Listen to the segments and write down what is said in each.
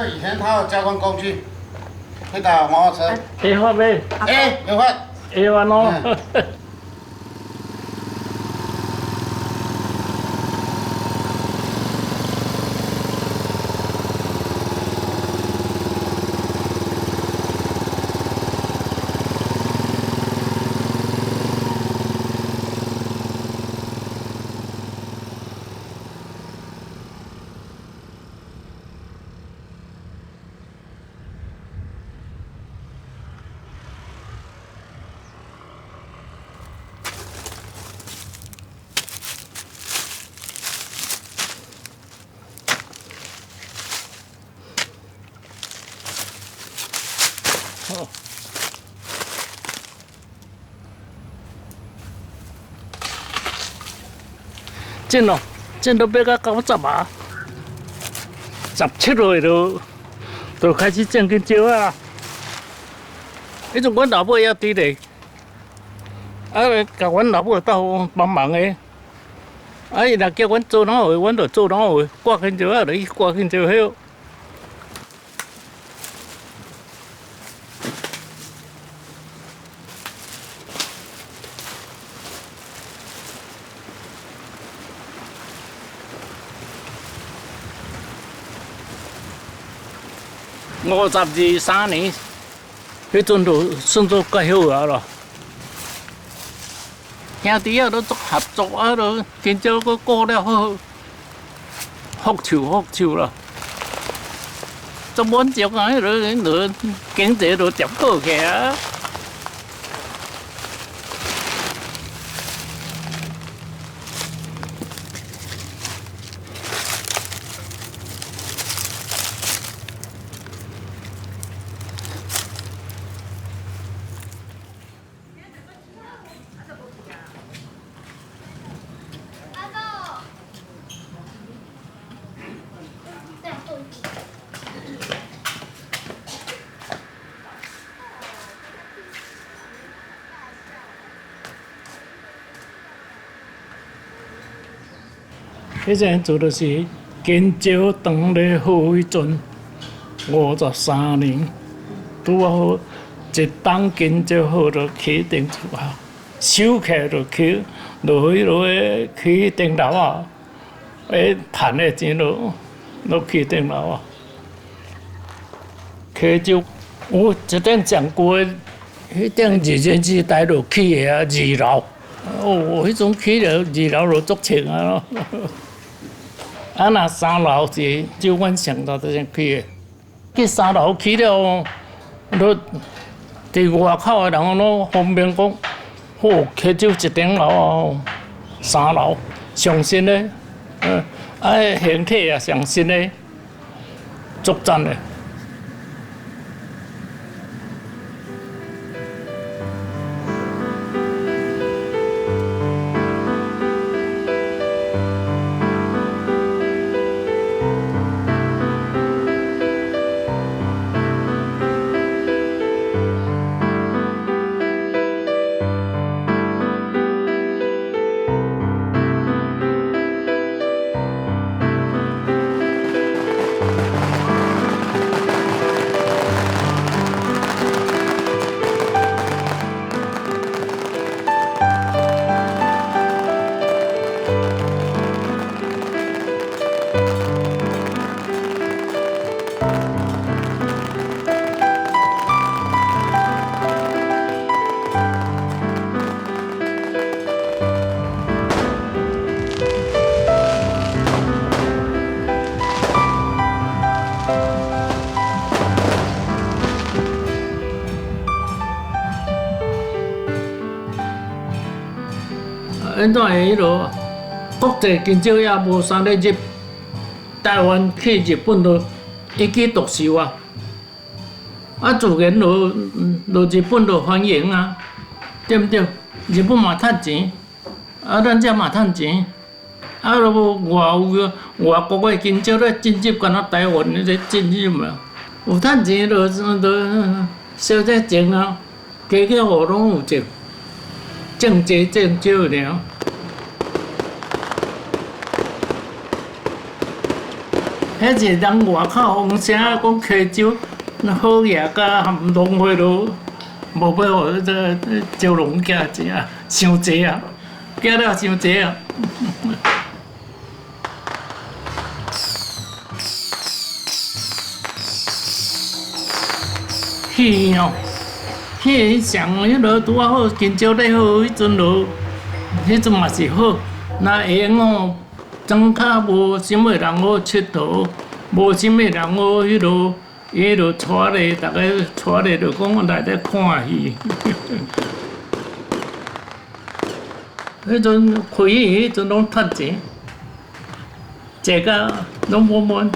个以前它有交通工具，去打摩托车。会发未？哎，有发。会发喏。哦，真咯，真都要到90啊，17岁就开始种香蕉啊。迄阵阮老母也伫咧，甲阮老母斗帮忙诶。伊若叫阮做哪会，阮就做哪会，刮香蕉就去刮香蕉迄。52、3年，迄阵就算做介好啊咯。兄弟啊，都做合作啊，都香蕉佫顾了好，福手啦。做满足啊，迄落经济就点好起啊。迄阵做就是香蕉长咧好迄阵，53年，拄好一担香蕉好就起顶厝啊，收起来就起落去起顶楼啊，赚的钱就起顶楼啊。起就有一顶上过，迄顶日前时代就起的啊，2楼。哦，迄种起了2楼就足清啊咯。啊，若3楼是就阮上头才起的，去3楼起了，都伫外口的人拢方便讲，哦，起就1顶楼啊，3楼上新的，形体也上新的，足赞的。现在迄落国际香蕉也无啥咧入，台湾去日本就一枝独秀啊！啊，自然就日本就欢迎啊，对毋对？日本嘛趁钱，啊，咱遮嘛趁钱，啊，外国的香蕉咧进入，敢若台湾咧进入啊，有趁钱就小姐种啊，家家户拢有种，种济种少尔。迄是人外口风声讲溪州好嘢甲含农会都无要互这招农囝食，伤济啊，惊了伤济啊。鱼哦，鱼上迄落拄啊好，金蕉咧好，迄阵落，迄阵嘛是好。那会用哦，庄脚无啥物人好佚佗，无啥物人好迄落，伊就带咧，逐个带咧就讲来咧看戏。迄阵开戏，迄阵拢趁钱，食甲拢无满。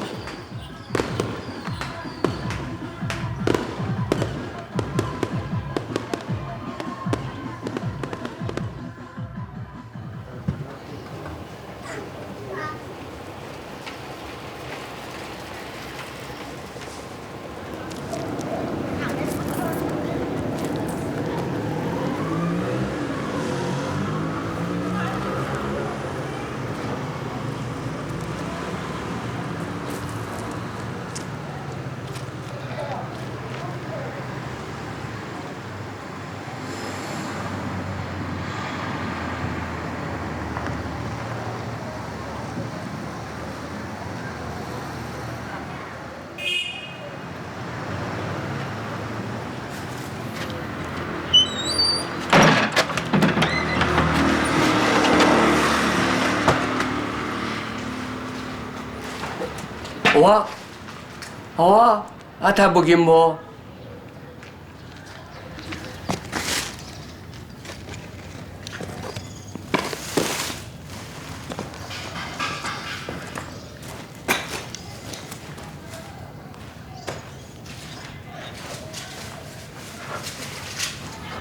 好啊，读不进无？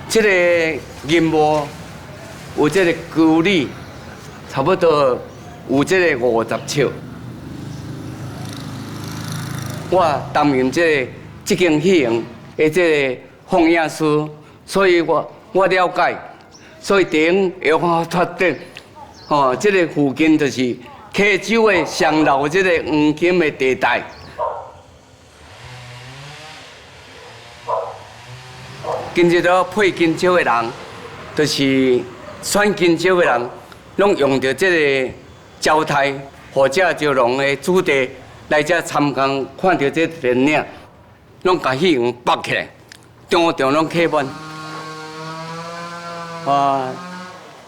这个银幕有这个距离，差不多有这个50尺。我担任这间戏院的这个放映师，所以我了解，所以顶会好确定，这个附近就是溪州的上老这个黄金的地带。今日都配金蕉的人，就是选金蕉的人，拢用着这个招待或者招农的主题。来这参观，看到这电影，拢把戏院绑起来，场场拢客满。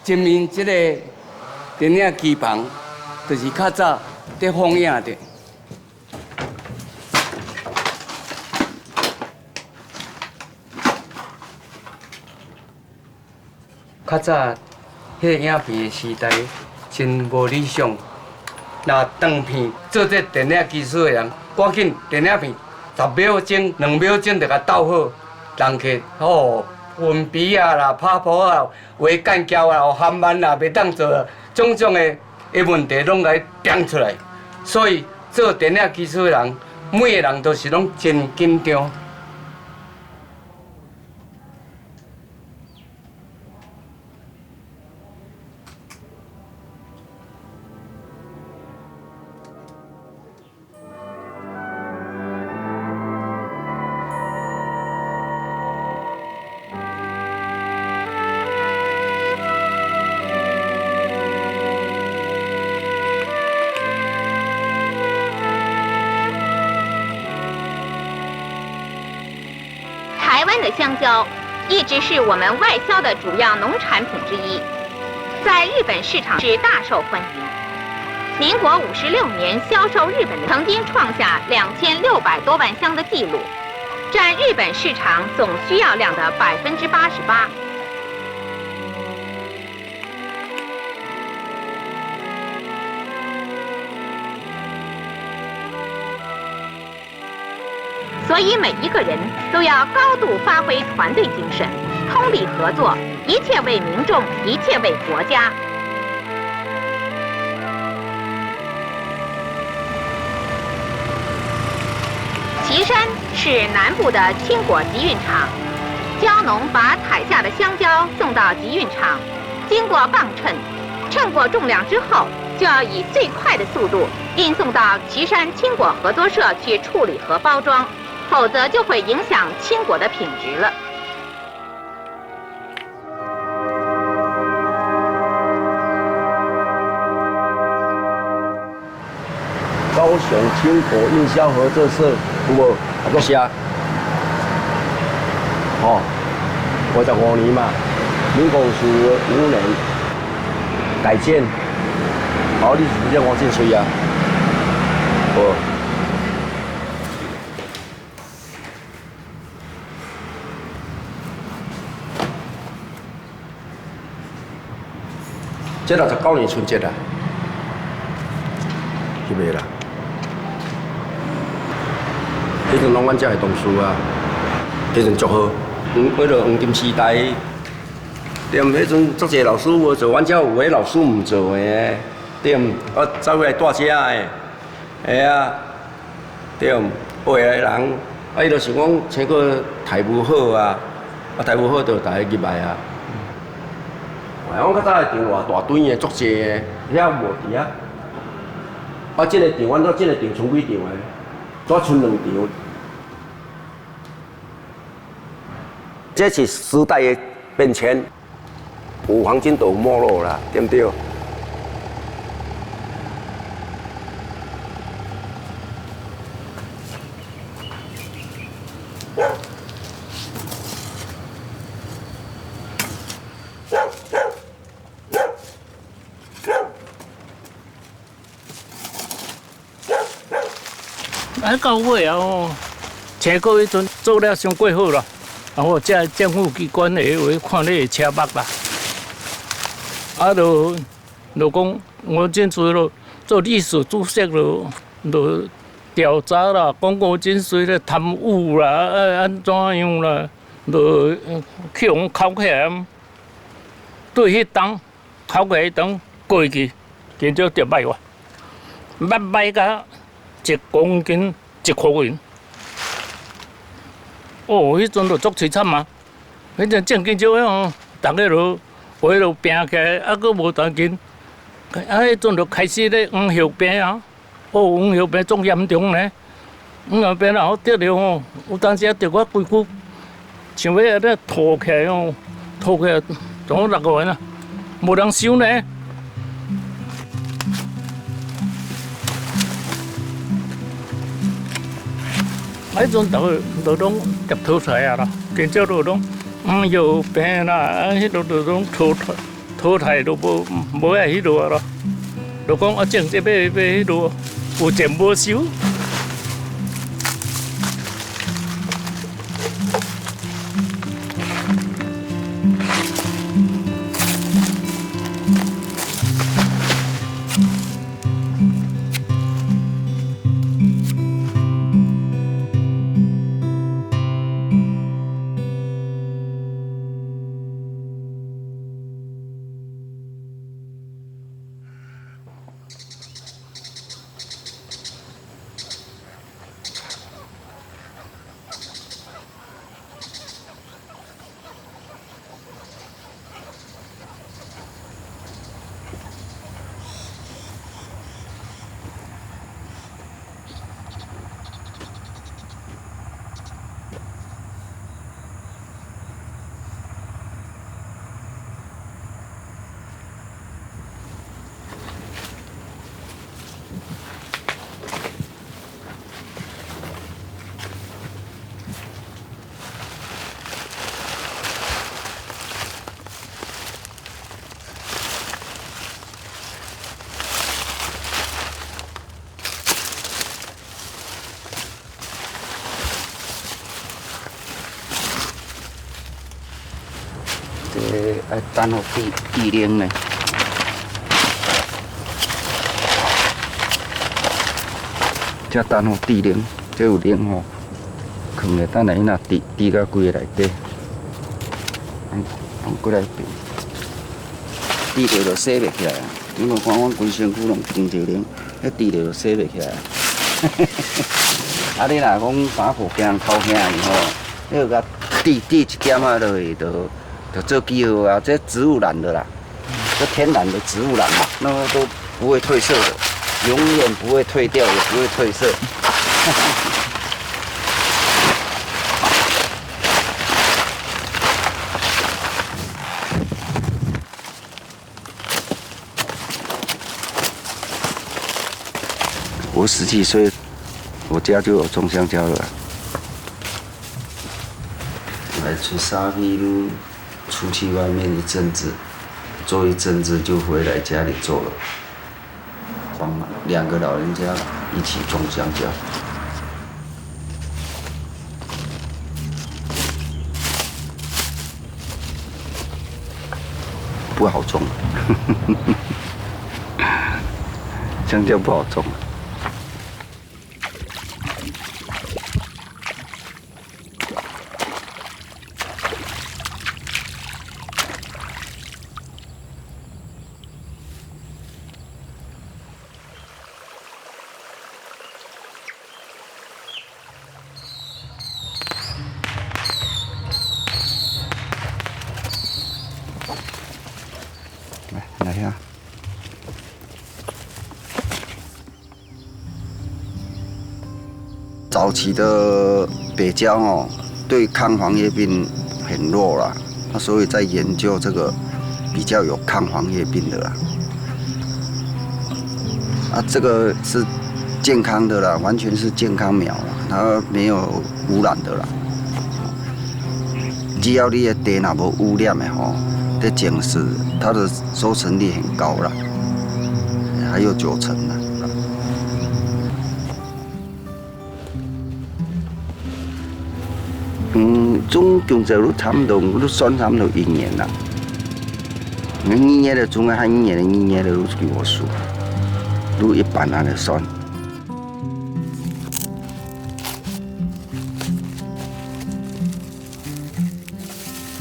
前面这个电影机房，就是较早在放映的。较早迄个影片的时代，真无理想。那长片做这电影技术的人，赶紧电影片10秒钟、2秒钟就甲斗好，人客分鼻啊啦、拍泡啊、画干胶啊、含慢啊，袂当做，种种的问题拢来点出来。所以做电影技术的人，每个人都是拢真紧张。台湾的香蕉一直是我们外销的主要农产品之一，在日本市场是大受欢迎。民国56年销售日本曾经创下2600多万箱的纪录，占日本市场总需要量的88%。所以每一个人都要高度发挥团队精神，通力合作，一切为民众，一切为国家。旗山是南部的青果集运场，蕉农把采下的香蕉送到集运场，经过磅秤，称过重量之后，就要以最快的速度运送到岐山青果合作社去处理和包装，否则就会影响青果的品质了。高雄青果运销合作社有无？啊，个写，哦，55年嘛，民国55年改建，哦，你是叫王建水啊？无。这69年春节啊，去卖啦。迄阵拢阮遮的同事啊，迄阵足好。为了黄金时代，对，迄阵足侪老师无做，阮遮有个老师毋做的，对，我走过来带遮的，系啊，对，背来人，伊就想讲青果台无好啊，台无好就大家入来啊。阮较早的场偌大堆的，足济的，遐无伫啊。即个场，阮即个场剩几场的？只剩2场。这是时代的变迁，有黄金就有没落啦，对不对？到尾啊哦，青果迄阵做了伤过好啦，然后这政府机关的话看你的车目啦，啊就讲我真水咯，做历史主席咯，就调查啦，讲我真水咧贪污啦，安怎样啦，就去互扣起来，对迄档扣起迄档过去，减少100万，卖甲1公斤1块银。哦，迄阵就足凄惨啊！迄阵正经少哦，逐个就为了拼起来，啊，佫无当紧。啊，迄阵就开始咧黄血病啊！哦，黄血病足严重咧。黄血病然后得了哦，有当时啊得我规躯，像要咧吐起来哦，吐起来总6个月啊，无人收呢。迄阵都拢入土菜啊啦，见少都拢有病啦，迄都拢土菜都无爱迄落咯，就讲啊，正式要迄落有钱无收。爱等候地灵呢。这等候地灵，这有灵吼，放咧等下伊若滴到规个内底，过来变，滴着就洗袂起来啊！你无看阮规身躯拢冰着灵，迄滴着就洗袂起来啊！啊，你若讲打破惊偷兄伊吼，你就甲滴一点啊落去就做记号啊，这植物染的啦，这天然的植物染嘛，那么都不会褪色的，永远不会褪掉，也不会褪色。我17岁，我家就有种香蕉了。来出沙皮路，出去外面一阵子，做一阵子就回来家里做了。帮忙2个老人家一起种香蕉，不好种，香蕉不好种。来呀！早期的北郊哦，对抗黄叶病很弱啦，所以在研究这个比较有抗黄叶病的啦。这个是健康的啦，完全是健康苗啦，它没有污染的啦。只要你的地若无污染的吼。在种时，它的收成率很高了，还有9成呢。总共就差不多，你算差不多1年啦。1年的种还1年的1年的，你给我数，你一般安尼算。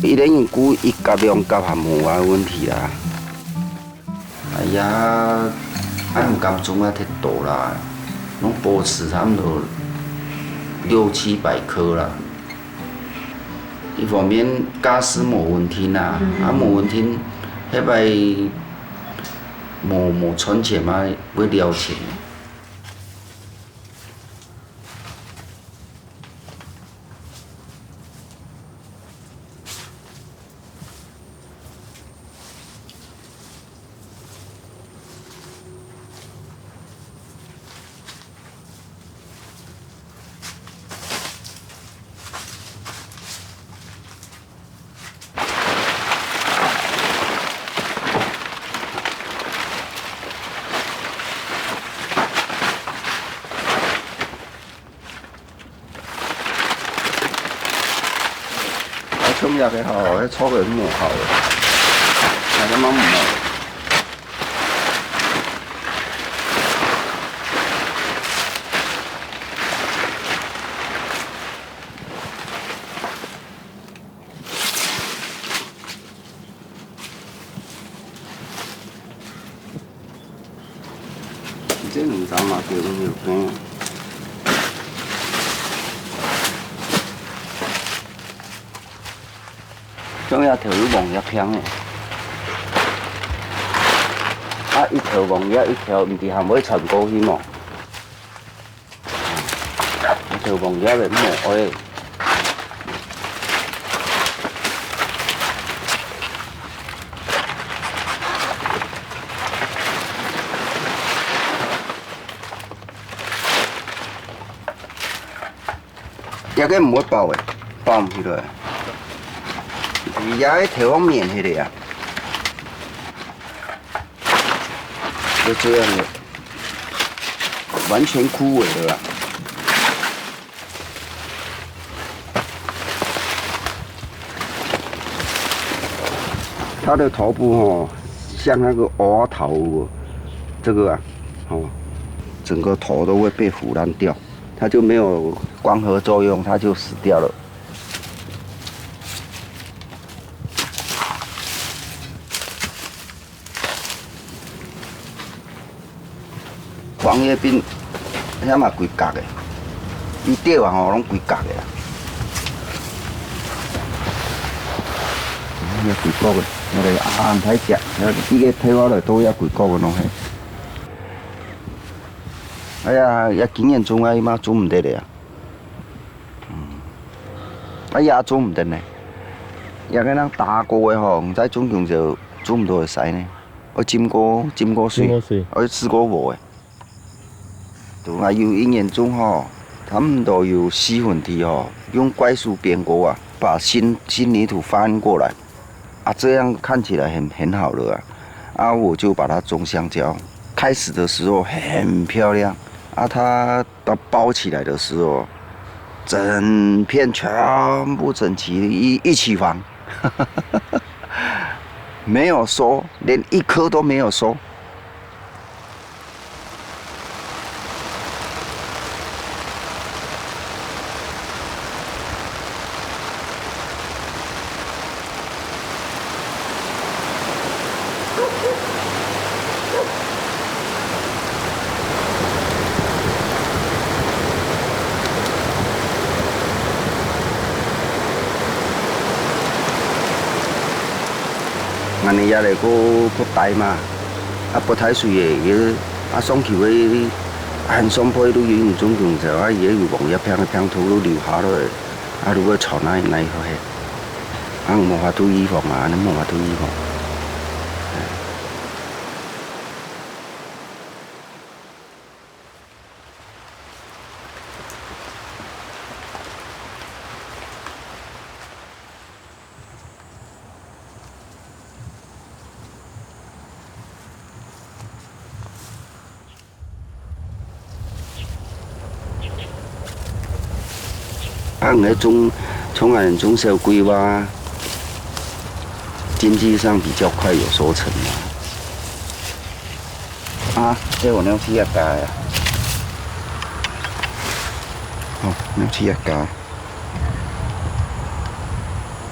伊咧因估伊甲量甲含无啊问题啦。哎呀，毋甘种啊忒大啦，拢保持差不多600-700颗啦。一方面假使无问题啦，无问题，迄摆无存钱嘛，要了钱。冲入去后，迄草个木好个，那个蛮木。这2丛嘛叫有病。种遐条有望叶香诶，一条望叶，一条毋是含尾传过去嘛？一条望叶诶木诶。这个唔会爆诶，爆唔起来。伊遐迄条往面迄个啊，就这样的，完全枯萎了啦。它的头部哦，像那个蛙头，这个啊，哦，整个头都会被腐烂掉，它就没有光合作用，它就死掉了。黄叶病，遐嘛规角的，伊钓啊吼拢规角的啦。遐规角的，我哋啱睇食，有啲嘅睇我嚟都遐规角嘅拢係。哎呀，也经验中啊，伊妈煮唔得的啊。哎呀，煮唔得呢。也个人打过的吼，唔知总共就煮唔到会使呢。我浸过水，我试过无的。都啊有一年中吼，他们都有细粉体吼，用怪树编过啊，把新泥土翻过来，啊，这样看起来很好了啊。啊，我就把它种香蕉。开始的时候很漂亮，啊，它包起来的时候，整片全部整齐一起房，没有收，连一颗都没有收。安尼也来个大嘛，啊不太水的，伊啊送去个很松配都用总共就啊也有黄叶片的片土都留下落，啊如果草那好些，啊无法度预防嘛，你无法度预防。按那种从俺中小规划，经济上比较快有收成嘛。啊，这我娘吃一家呀，哦，娘吃一家，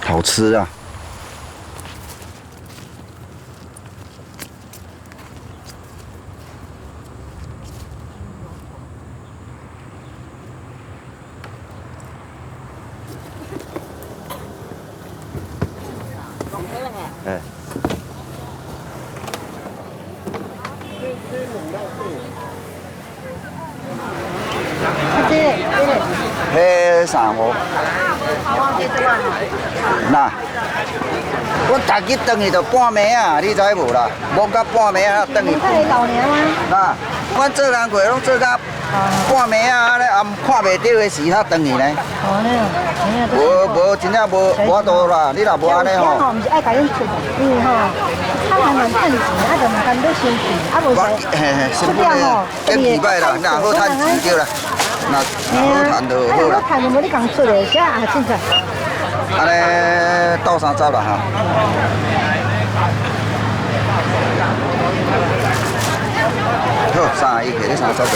好吃啊。哎，迄啥无？那，我逐日转去就半暝啊，你知无啦？无到半暝啊，转去。那，阮做人过拢做到半暝啊，安尼也看袂到的时，他转去呢。无真正无法度啦，你若无安尼吼。吼，毋是爱甲恁出，因为吼，他还蛮趁钱，啊就唔甘要生气，啊无使出点吼，建议歹啦，若好趁钱对啦，若好趁就好啦。趁就无你共出的，啥啊凊彩。安尼斗相走啦哈。好，31个你3走得。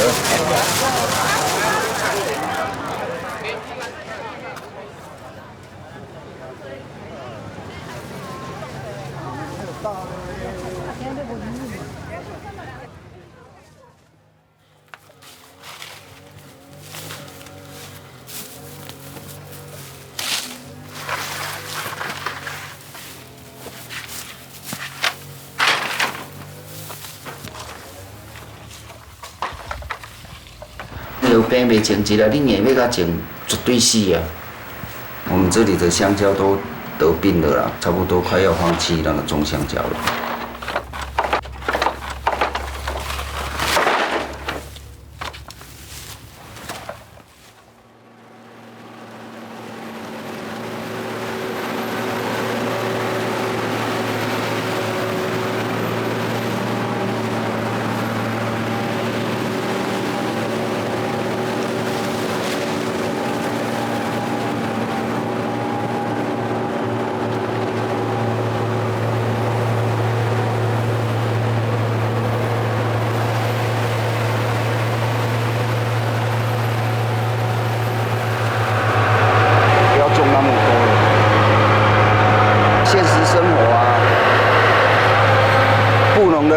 有病袂清一啊，你硬要甲清，绝对死啊！我们这里的香蕉都得病了啦，差不多快要放弃那个种香蕉了。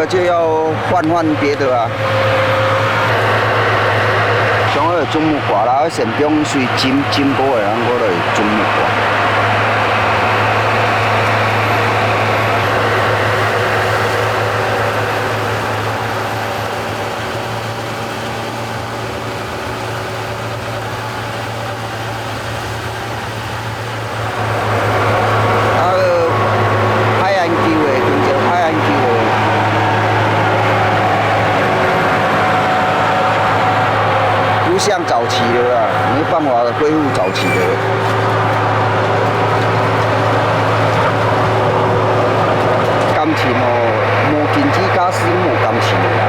就要换别的啊，像个种木瓜啦，先不用水浸过的，然后来种木瓜。像早期的啦，没办法恢复早期的。感情哦，无经济假使无感情的啦。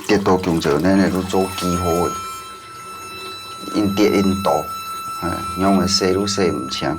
跌倒工作，咱来做记号的，因跌因倒，让个洗愈洗唔清。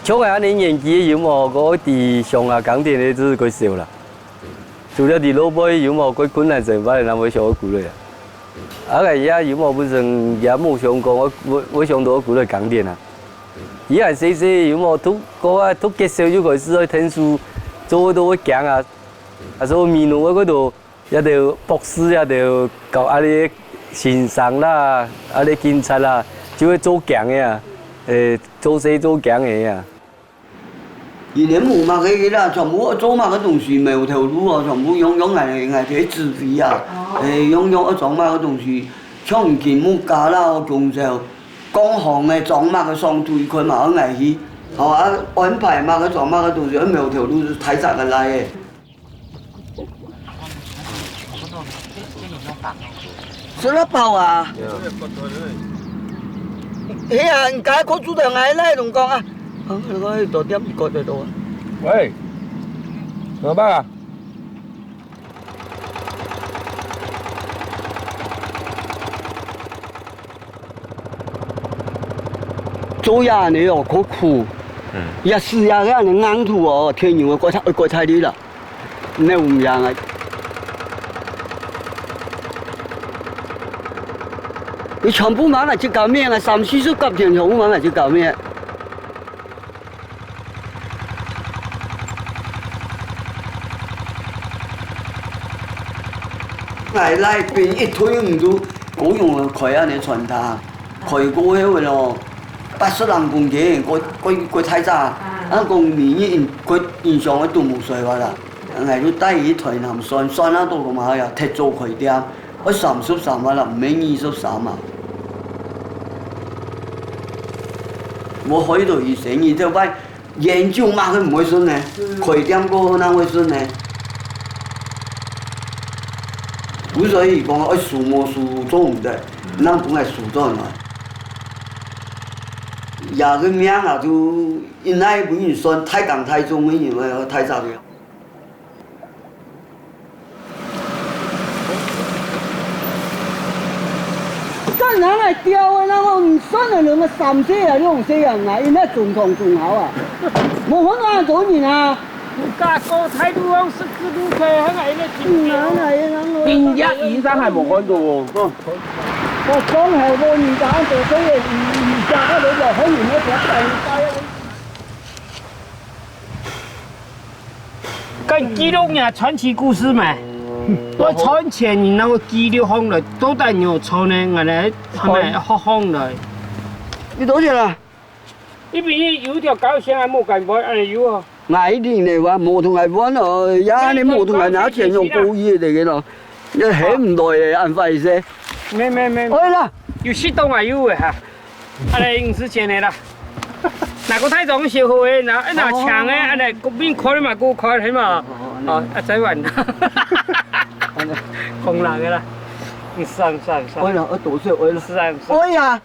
像安尼年纪的有无？我伫上下港店的只是过少啦。除了伫老尾有无过困难症，反正人会上我顾虑啊。啊个遐有无本身也冇想过，我想到我顾虑港店啊。伊还细细有无读读结束就开始去听书，做到去行啊。啊，所以面路我嗰度也着博士也着搞啊啲欣赏啦，啊啲警察啦，就会做行的啊，做事做行的啊。以前冇乜嘅啦，全部做乜嘅東西冇條路啊，全部用係啲自費啊，用做乜嘅東西，像件木架啦，仲就工行嘅裝乜嘅上對佢嘛危險，係嘛安排乜嘅裝乜嘅東西，冇條路睇實嘅嚟嘅。食得飽啊！哎呀，人家嗰組就嗌咧，同講啊。你講到點過得到啊？喂，老闆啊！做嘢你哦，好苦，一試下嘅你硬土哦，天然嘅過太啲啦，你唔樣啊？你全部買嚟去搞咩啊？30、40片全部買嚟去搞咩？來邊一推唔到，我用開啊你傳達，開過去咯，80人公斤，佢太渣，啊公年佢現上嘅都冇水話啦，係都低一台南算啊到咁下呀，踢做佢啲，我33萬啦，唔係23萬。我開到而成而就擺研究嘛，佢唔會信呢，佢點個哪會信呢？所以講，我樹木樹做唔得，咱本來樹做嘛。也個名啊，就因那不人算太港太重，沒人太雜了。真人嚟釣啊！那我唔算啊，你咪3歲啊，你用4人啊，因那種好啊，冇可能做年啊。家高态度往十字路口，那个那边一醫生係冇看到喎。我講係我而家做咗嘢，而家嗰度就喺完一條大街。跟記錄人傳奇故事嘛。我從前你那個記錄行來，都帶牛草呢，我哋係咪學行來？你多少錢啊？呢邊有條狗線係冇計買，係有啊。矮啲嚟話冇同係揾咯，而家你冇同係拿錢用高嘢嚟嘅咯，你起唔來嘅按費些。沒。哎啦，有適當係有嘅嚇，係嚟50錢嘅啦。嗱個體重小號嘅，嗱長嘅，係嚟嗰邊開嘛，嗰開起嘛，哦一仔運，窮難嘅啦，算。哎啦，我多少哎啦。是啊。哎呀，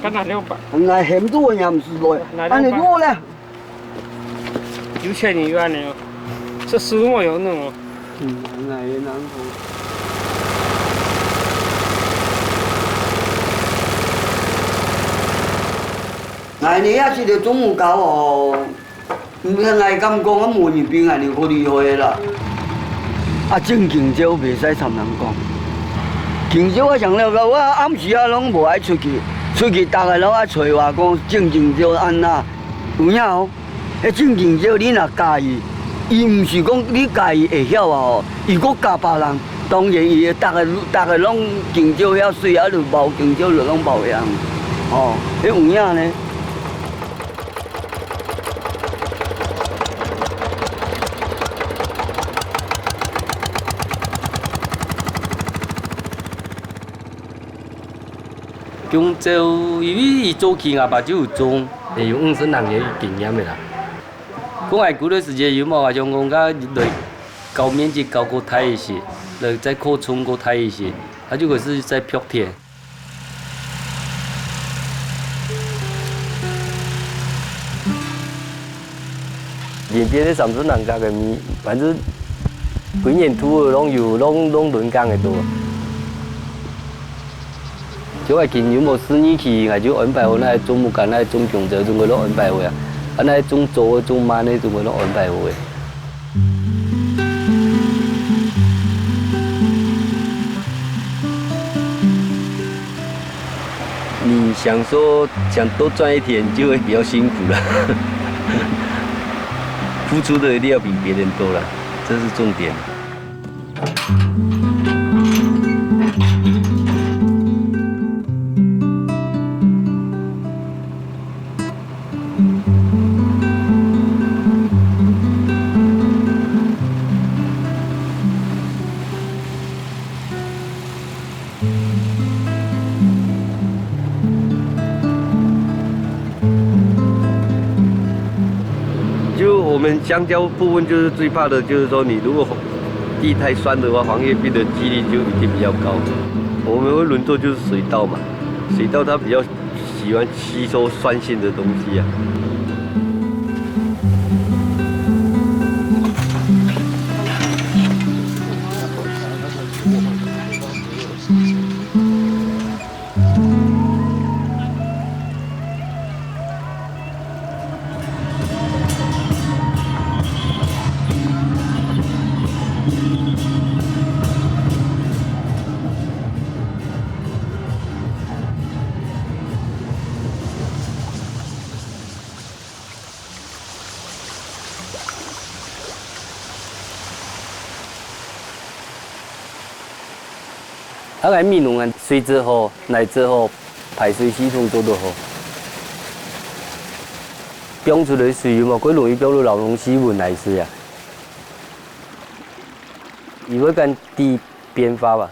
跟住600，我嫌多人唔是來，按你多咧。有錢你有呢？這書冇用的哦。難過。你也是條中午搞哦，唔係咁講，我門入邊係你好厲害啦。正經招袂使尋人講，經招我上了個，我暗時啊攏無愛出去大家攏愛找我講正經招安那，有影哦？迄正經招你若介意，伊毋是講你介意會曉啊吼，伊佫教別人，當然伊大家攏經招遐水啊，就無經招就攏無樣，哦，迄有影呢？中州因为伊早期阿爸就有做，会有50人嘅经验的啦。讲下古段时间有冇像讲甲来高面积高过太一些，来再扩充过太一些，他就可是在漂田。沿边的30人家嘅米，反正几年土拢有拢轮岗的多。就係見有冇生意去，係就安排好，那種木杆，那種種子，種個都安排好啊。啊，那種做種慢呢，種個都安排好嘅。你想說想多賺一點，就會比較辛苦了。付出的一定要比別人多了，這是重點。我们香蕉部分就是最怕的，就是说你如果地太酸的话，黄叶病的几率就一定比较高。我们会轮作就是水稻嘛，水稻它比较喜欢吸收酸性的东西啊。那个米农啊，水质好，奶质好，排水系统做得好。标出来的水嘛，佢容易标到流动水分来水啊。伊会跟地变化吧，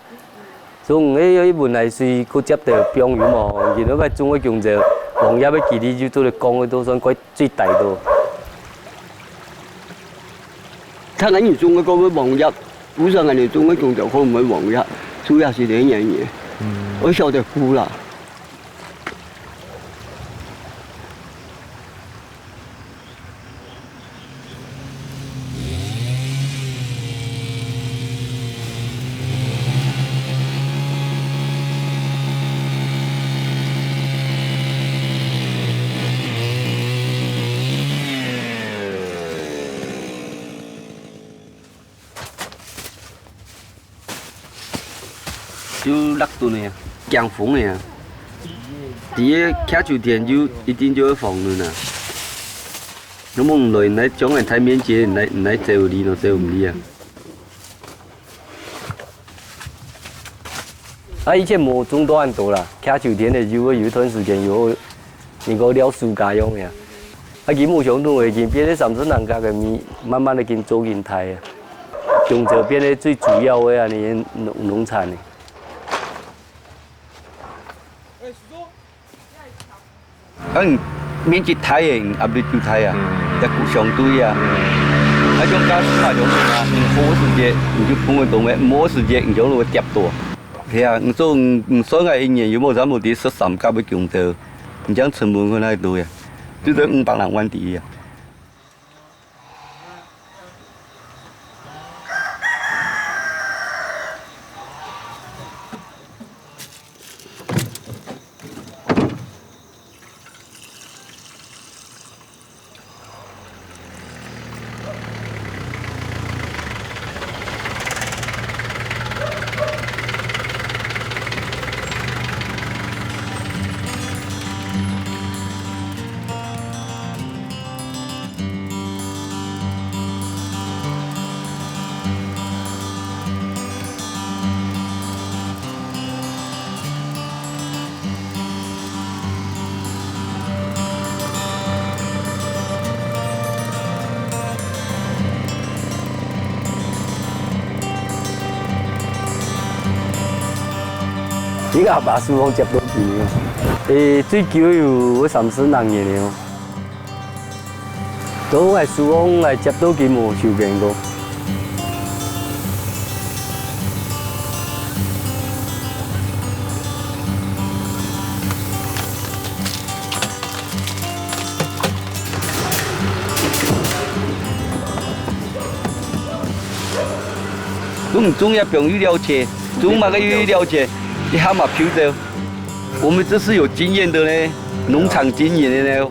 所以迄温来水，佮接到标油嘛，然后个种个种就黄叶要距离就做嚟讲嘅都算quite最大多。他人哋種嘅嗰個黃葉，古上人哋種嘅種就可唔係黃葉。主要是兩樣嘢，我曉得估啦。少6吨的啊，强风的啊。伫个卡酒店就一定就要防了啦。那么唔来，来将来台面节，唔来坐有理咯，坐唔理啊。以前无中多很多啦，卡酒店的有一段时间有能够了暑假用的。基本上都已经变得三村人家嘅面，慢慢的经做形态啊。中这变得最主要的啊，你农产的。免一台的，也不就台啊，一股相对啊。种加快种啊，好时节你就碰个动物，冇时节你就会跌多。係啊，所以一年有冇差冇啲13加要強到，你將成本可能多呀，就得500人萬啲呀。呢個把樹房接到幾年？最少有30人嘅了。都係樹房係接到幾冇收見過。我們中央朋友了解，中馬個有了解。你还嘛漂着，我们这是有经验的呢，农场经验的呢。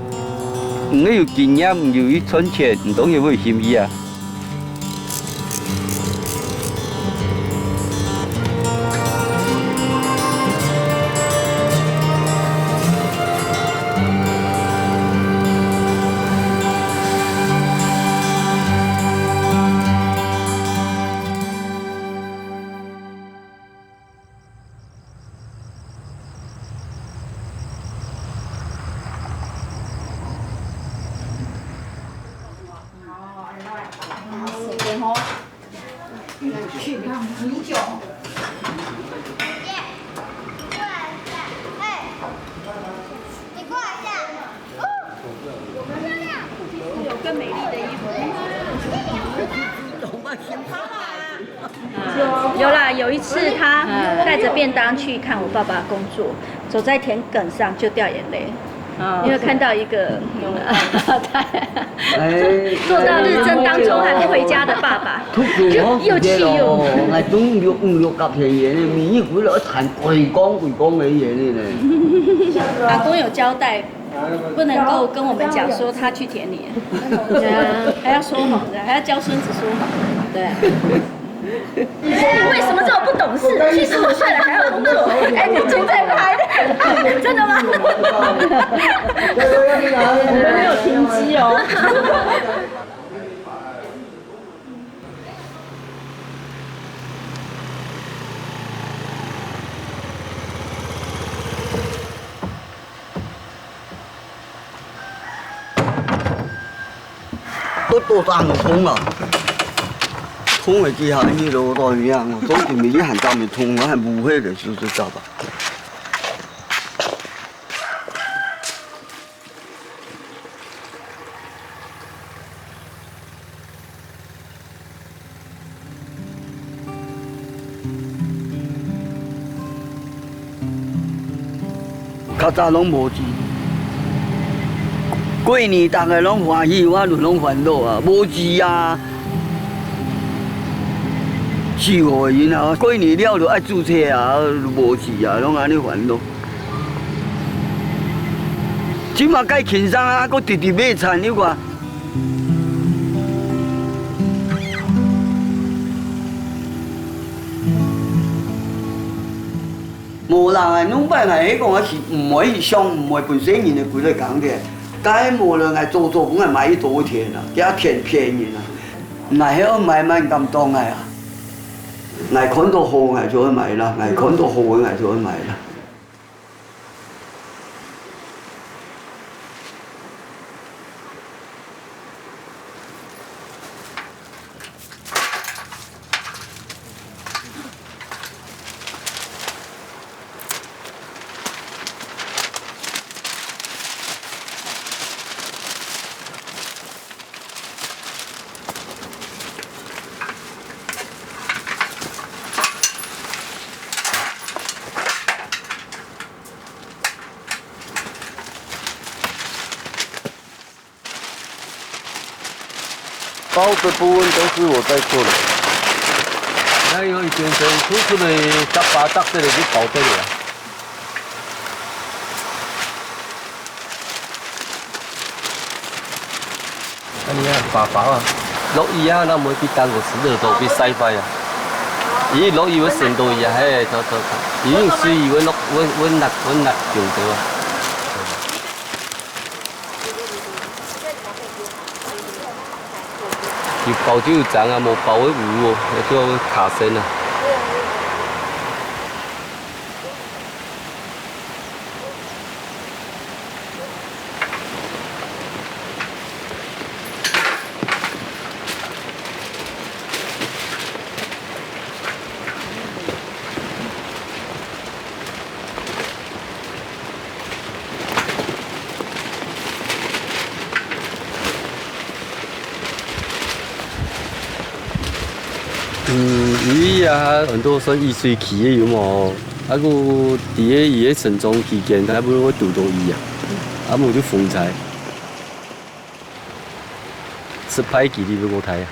唔有经验，唔有去赚钱，唔当然会心意啊。有啦，有一次他带着便当去看我爸爸工作，走在田埂上就掉眼泪，因为看到一个做到日正当中还不回家的爸爸，又气又我總5、6夾皮嘢咧，面會落一壇回光嘅嘢咧。阿公有交代，不能够跟我们讲说他去田里，还要说谎的，还要教孙子说谎。对。为什么这么不懂事？75岁了还要工作？哎，你正在拍的，真的吗？我们没有停机哦。都多大了通了？通了之下，呢度多樣，當時未一行站咪通，我係冇去嘅，就走吧。較早攏無錢，過年大家攏歡喜，我就攏煩惱啊，無錢啊。4、5個人啊，過年了就愛注冊啊，無錢啊，攏安尼煩惱。即馬該輕鬆啊，佫直直買菜，你看。无人係弄擺係迄個是唔可以上，唔會本身人嘅規律講嘅，但係無人係做工係買多錢啊，幾錢便宜啊，係喺買蠻咁多係啊，係看到好係就去買啦，係看到好嘅係就去買啦。包的部分都是我在做的。那有以前从出出的搭把搭这里去包这里啊。你啊，爸爸啊，落雨啊，那每啲單個時都做俾曬快啊。咦，落雨會成到嘢，嘿，就，已經水會落，會辣用到啊。要包就要長啊，冇包會糊喎，就會卡身啊。鱼啊，很多算易水期的有冇？啊个伫个伊个成长期间，还不如我拄到伊啊，啊无就风采，失败期你要我睇啊，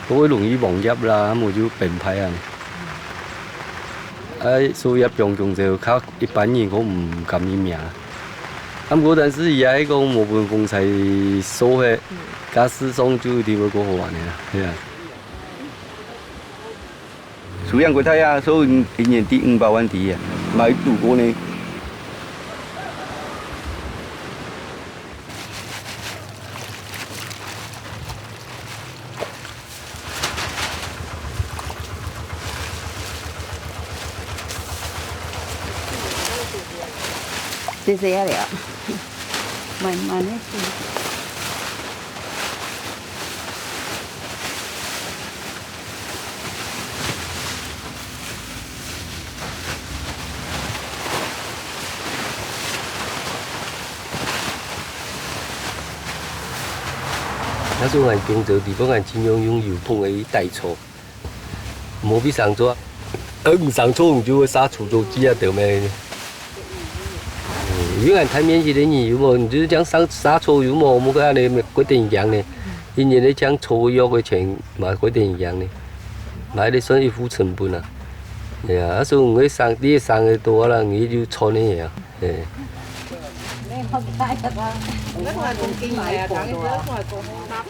我容易忘业啦，啊无就变歹啊。所以病重就较一般人我唔敢伊命。啊过但是伊迄个无分风采所嘅，假使上就一定会过好玩的啦，系啊。數樣佢睇下，所以一年啲500萬啲啊，買度過呢。謝謝啊你啊，慢慢啲。那种眼中就地方眼金庸拥有碰的代错，冇必上错，唔上错你就会杀除臭剂啊，对咩？有眼台面前的你有冇？你就是讲杀错有冇？冇个安尼决定一样呢？因为你讲错药的钱嘛决定一样呢，买的算一付成本啊。系啊，所以你上你上的多啦，你就错呢呀，诶。那我公鸡买啊，讲的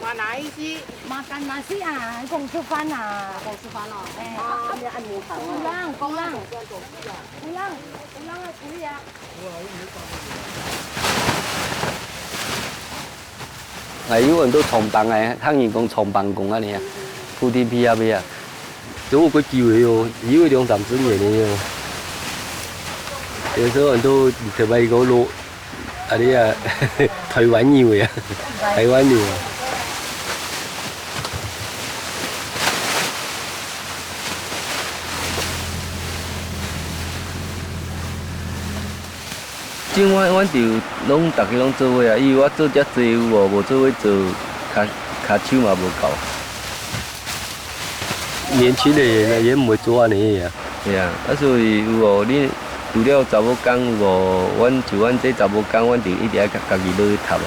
买哪一些？makan nasi啊，公司饭啊，公司饭咯。哎，按年头。公浪啊，可以啊。係有很多床辦嘅，香人講床辦工啊你啊，附近批啊批啊，做個機會哦，以為2、3週年嘅哦，有時候很多特別個路。啊啲啊，台灣nhiều啊，台灣nhiều啊。今晚就拢大家拢做伙啊，因为我做遮济有无做伙做，骹手嘛无够。年輕的人也唔會做安尼啊，係啊，所以有無你？除了查某工有无？阮这查某工，阮就一定要家己落去读啊。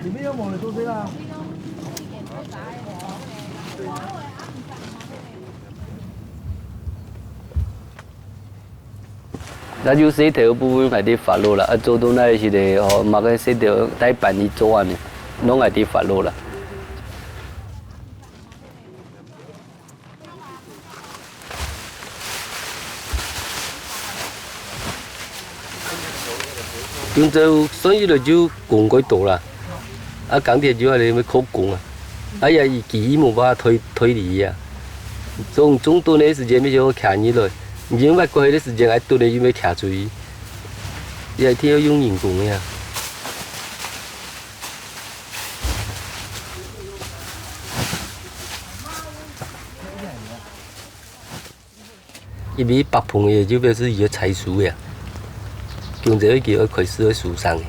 里面有冇嚟做先啦？那就洗头部分係啲法律啦，做到那是嚟哦，嘛個洗頭底辦理做案嘅，攏係啲法律啦。現在所以就講幾多啦，港鐵就係你咪考講啊，呀，佢冇辦法推理啊，中途呢時間咪就卡你來。因為過去的時間，對你要卡住伊，伊係天要用人工嘅呀。因為白棚嘅就表示伊要採樹嘅，用這個叫開始喺樹上嘅。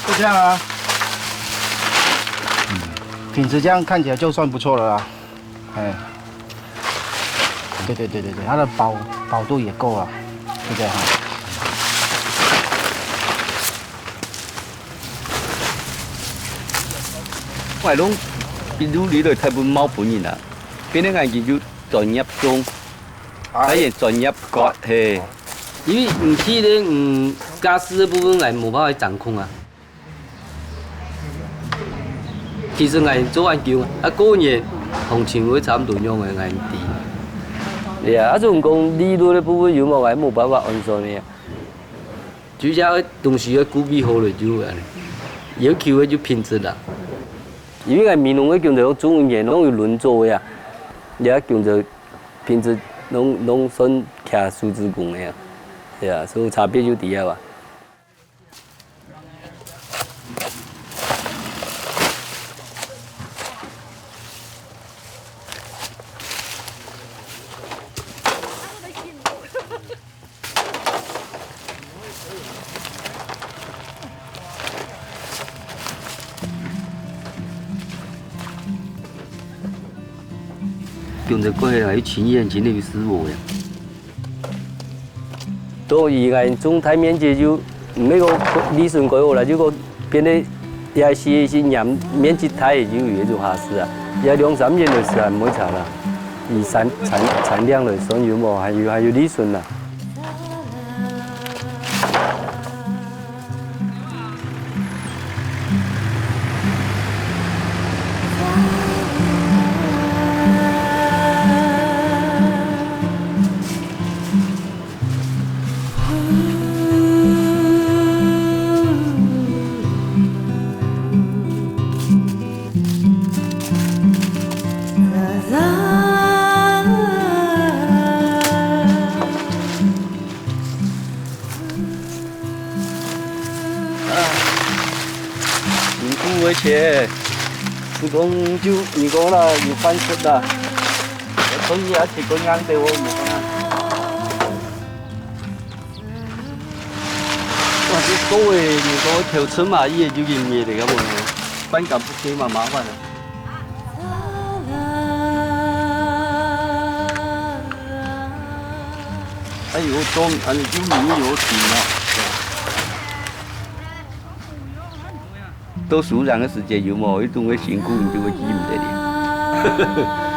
就这样啊，品质这样看起来就算不错了啦。哎，对，它的薄度也够了，就这样。我拢比如你嚟睇本貓本人啊，邊啲眼見要專業中，睇人專業割係。因為唔知咧，家私嘅部分係冇辦法掌控啊。其實係做研究啊，個嘢行情會差唔多樣嘅係啲。係啊，種講理論嘅部分有冇係冇辦法按照嘅，主要東西要估比好嚟就係，要求嘅就品質啦。因為係民農嘅叫做中嘢，攏要輪做嘅啊，也叫做品質攏算卡數字工嘅啊，係啊，所以差別就啲啊。用着过去係前年前嘅師傅嘅，到而家中睇面積就唔呢個理順改好啦，就個變得也是人面積大就有種下事啊，也2-3年嘅時候唔會查啦，而產量嚟算有冇還有理順啦。而且，你講就你講啦，有翻出啦，所以也是個硬地我冇講。哇！啲高嘅如果條村嘛，依嘢就件嘢嚟㗎喎，翻夾不起嘛麻煩啊。哎呦，裝就面有甜啊！到樹上嘅時間有冇？一種嘅辛苦，你就會記唔得的。